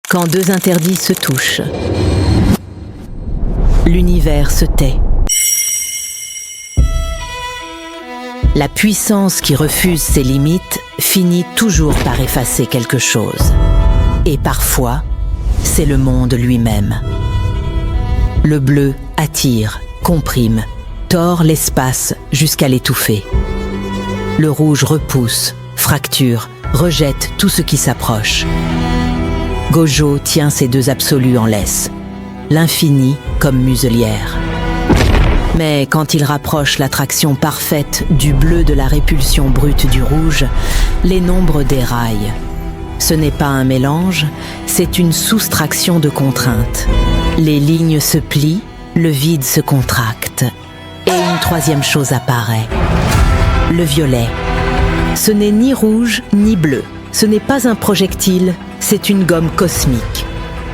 Quand deux interdits se touchent, l'univers se tait. La puissance qui refuse ses limites finit toujours par effacer quelque chose. Et parfois, c'est le monde lui-même. Le bleu attire, comprime, tord l'espace jusqu'à l'étouffer. Le rouge repousse, fracture, rejette tout ce qui s'approche. Gojo tient ces deux absolus en laisse, l'infini comme muselière. Mais quand il rapproche l'attraction parfaite du bleu de la répulsion brute du rouge, les nombres déraillent. Ce n'est pas un mélange, c'est une soustraction de contraintes. Les lignes se plient, le vide se contracte. Et une troisième chose apparaît. Le violet. Ce n'est ni rouge ni bleu. Ce n'est pas un projectile, c'est une gomme cosmique.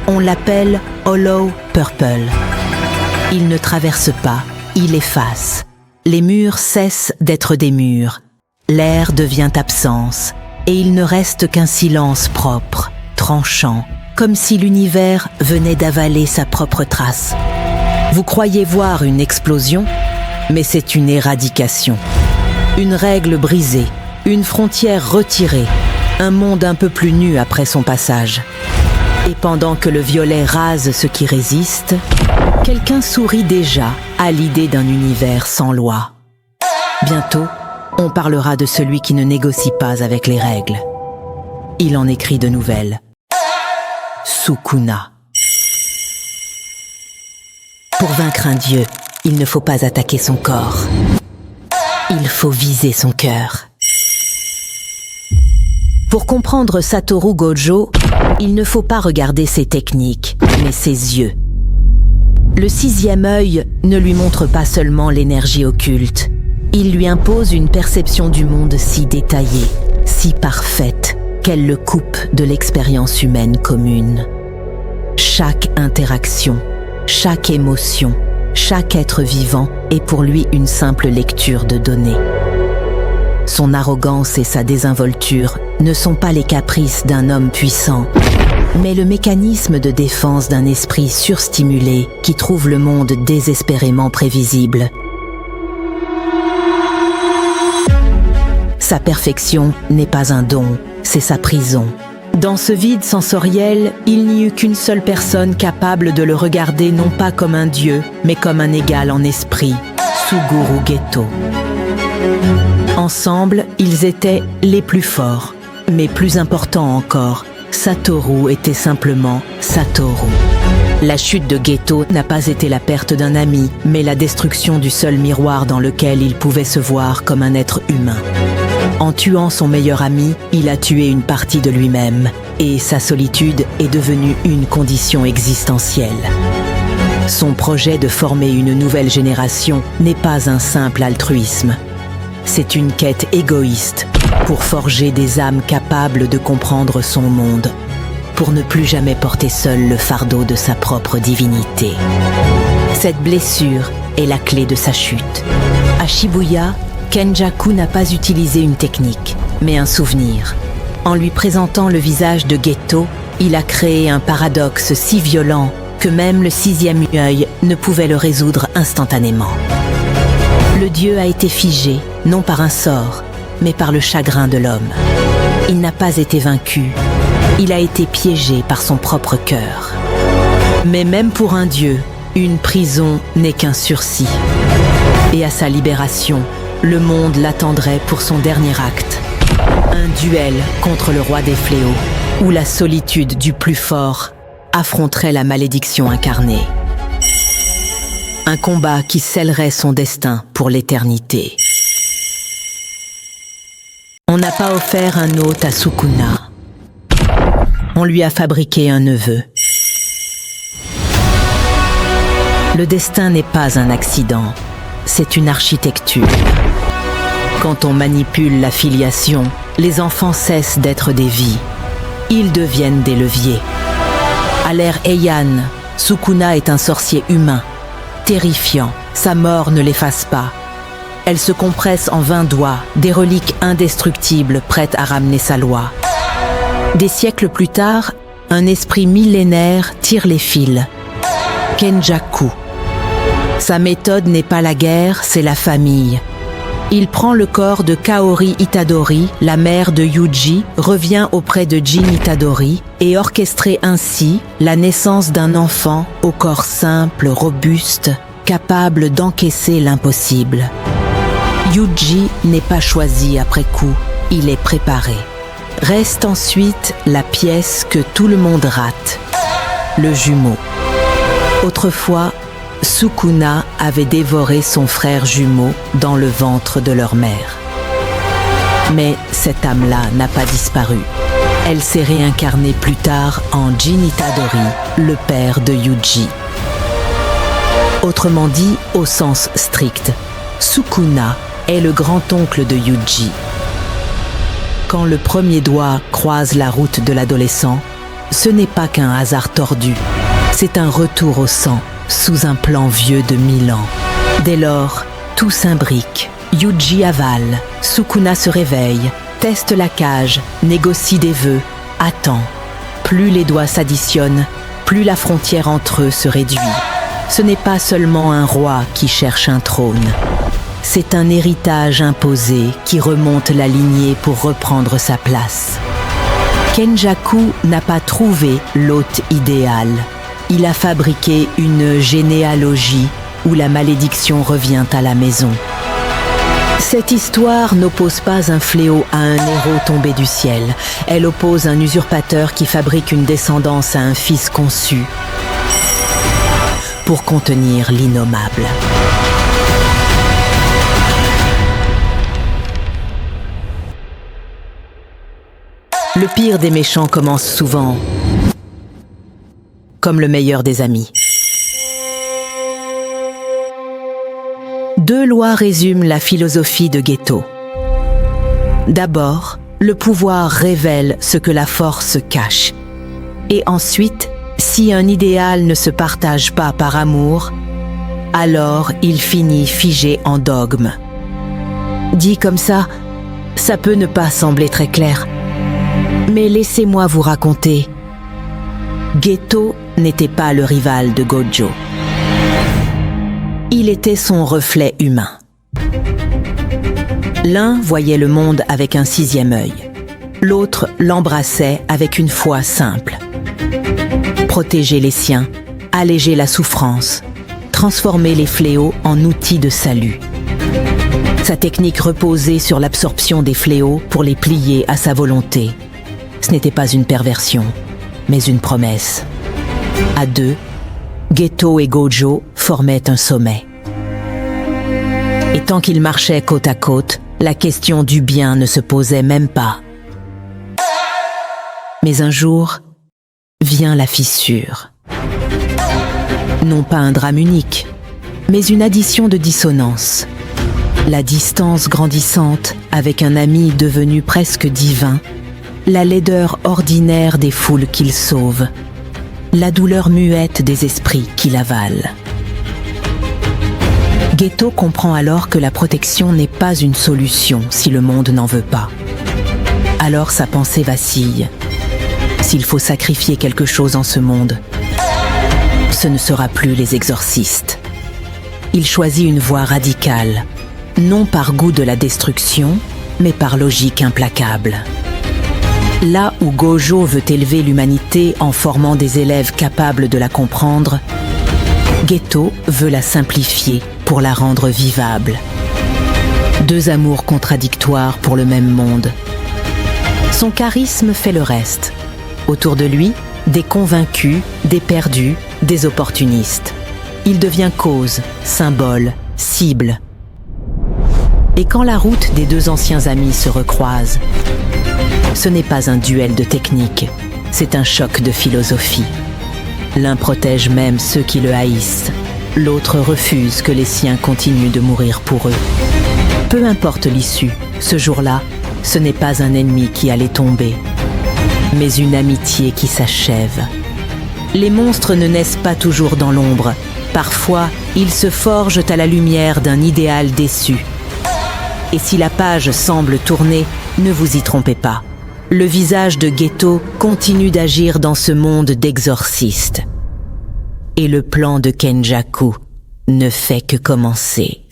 On l'appelle Hollow Purple. Il ne traverse pas, il efface. Les murs cessent d'être des murs. L'air devient absence. Et il ne reste qu'un silence propre, tranchant, comme si l'univers venait d'avaler sa propre trace. Vous croyez voir une explosion, mais c'est une éradication. Une règle brisée, une frontière retirée, un monde un peu plus nu après son passage. Et pendant que le violet rase ce qui résiste, quelqu'un sourit déjà à l'idée d'un univers sans loi. Bientôt, on parlera de celui qui ne négocie pas avec les règles. Il en écrit de nouvelles. Sukuna. Pour vaincre un dieu, il ne faut pas attaquer son corps. Il faut viser son cœur. Pour comprendre Satoru Gojo, il ne faut pas regarder ses techniques, mais ses yeux. Le sixième œil ne lui montre pas seulement l'énergie occulte. Il lui impose une perception du monde si détaillée, si parfaite, qu'elle le coupe de l'expérience humaine commune. Chaque interaction, chaque émotion, chaque être vivant est pour lui une simple lecture de données. Son arrogance et sa désinvolture ne sont pas les caprices d'un homme puissant, mais le mécanisme de défense d'un esprit surstimulé qui trouve le monde désespérément prévisible. Sa perfection n'est pas un don, c'est sa prison. Dans ce vide sensoriel, il n'y eut qu'une seule personne capable de le regarder non pas comme un dieu, mais comme un égal en esprit, Suguru Geto. Ensemble, ils étaient les plus forts, mais plus important encore, Satoru était simplement Satoru. La chute de Geto n'a pas été la perte d'un ami, mais la destruction du seul miroir dans lequel il pouvait se voir comme un être humain. En tuant son meilleur ami, il a tué une partie de lui-même, et sa solitude est devenue une condition existentielle. Son projet de former une nouvelle génération n'est pas un simple altruisme. C'est une quête égoïste pour forger des âmes capables de comprendre son monde, pour ne plus jamais porter seul le fardeau de sa propre divinité. Cette blessure est la clé de sa chute. À Shibuya, Kenjaku n'a pas utilisé une technique, mais un souvenir. En lui présentant le visage de Geto, il a créé un paradoxe si violent que même le sixième œil ne pouvait le résoudre instantanément. Le dieu a été figé, non par un sort, mais par le chagrin de l'homme. Il n'a pas été vaincu, il a été piégé par son propre cœur. Mais même pour un dieu, une prison n'est qu'un sursis. Et à sa libération, le monde l'attendrait pour son dernier acte. Un duel contre le roi des fléaux, où la solitude du plus fort affronterait la malédiction incarnée. Un combat qui scellerait son destin pour l'éternité. On n'a pas offert un hôte à Sukuna. On lui a fabriqué un neveu. Le destin n'est pas un accident, c'est une architecture. Quand on manipule la filiation, les enfants cessent d'être des vies. Ils deviennent des leviers. À l'ère Heian, Sukuna est un sorcier humain. Terrifiant, sa mort ne l'efface pas. Elle se compresse en 20 doigts, des reliques indestructibles prêtes à ramener sa loi. Des siècles plus tard, un esprit millénaire tire les fils. Kenjaku. Sa méthode n'est pas la guerre, c'est la famille. Il prend le corps de Kaori Itadori, la mère de Yuji, revient auprès de Jin Itadori et orchestrer ainsi la naissance d'un enfant au corps simple, robuste, capable d'encaisser l'impossible. Yuji n'est pas choisi après coup, il est préparé. Reste ensuite la pièce que tout le monde rate, le jumeau. Autrefois, Sukuna avait dévoré son frère jumeau dans le ventre de leur mère. Mais cette âme-là n'a pas disparu. Elle s'est réincarnée plus tard en Jin Itadori, le père de Yuji. Autrement dit, au sens strict, Sukuna est le grand-oncle de Yuji. Quand le premier doigt croise la route de l'adolescent, ce n'est pas qu'un hasard tordu, c'est un retour au sang, sous un plan vieux de 1000 ans. Dès lors, tout s'imbrique. Yuji avale, Sukuna se réveille, teste la cage, négocie des vœux, attend. Plus les doigts s'additionnent, plus la frontière entre eux se réduit. Ce n'est pas seulement un roi qui cherche un trône. C'est un héritage imposé qui remonte la lignée pour reprendre sa place. Kenjaku n'a pas trouvé l'hôte idéal. Il a fabriqué une généalogie où la malédiction revient à la maison. Cette histoire n'oppose pas un fléau à un héros tombé du ciel. Elle oppose un usurpateur qui fabrique une descendance à un fils conçu pour contenir l'innommable. Le pire des méchants commence souvent comme le meilleur des amis. Deux lois résument la philosophie de Geto. D'abord, le pouvoir révèle ce que la force cache. Et ensuite, si un idéal ne se partage pas par amour, alors il finit figé en dogme. Dit comme ça peut ne pas sembler très clair. Mais laissez-moi vous raconter. Geto n'était pas le rival de Gojo. Il était son reflet humain. L'un voyait le monde avec un sixième œil. L'autre l'embrassait avec une foi simple. Protéger les siens, alléger la souffrance, transformer les fléaux en outils de salut. Sa technique reposait sur l'absorption des fléaux pour les plier à sa volonté. Ce n'était pas une perversion, mais une promesse. À deux, Geto et Gojo formaient un sommet. Et tant qu'ils marchaient côte à côte, la question du bien ne se posait même pas. Mais un jour, vient la fissure. Non pas un drame unique, mais une addition de dissonances. La distance grandissante avec un ami devenu presque divin, la laideur ordinaire des foules qu'il sauve, la douleur muette des esprits qu'il avale. Geto comprend alors que la protection n'est pas une solution si le monde n'en veut pas. Alors sa pensée vacille. S'il faut sacrifier quelque chose en ce monde, ce ne sera plus les exorcistes. Il choisit une voie radicale, non par goût de la destruction, mais par logique implacable. Là où Gojo veut élever l'humanité en formant des élèves capables de la comprendre, Geto veut la simplifier pour la rendre vivable. Deux amours contradictoires pour le même monde. Son charisme fait le reste. Autour de lui, des convaincus, des perdus, des opportunistes. Il devient cause, symbole, cible. Et quand la route des deux anciens amis se recroise, ce n'est pas un duel de technique, c'est un choc de philosophie. L'un protège même ceux qui le haïssent, l'autre refuse que les siens continuent de mourir pour eux. Peu importe l'issue, ce jour-là, ce n'est pas un ennemi qui allait tomber, mais une amitié qui s'achève. Les monstres ne naissent pas toujours dans l'ombre, parfois ils se forgent à la lumière d'un idéal déçu. Et si la page semble tourner, ne vous y trompez pas. le visage de Geto continue d'agir dans ce monde d'exorcistes. Et le plan de Kenjaku ne fait que commencer.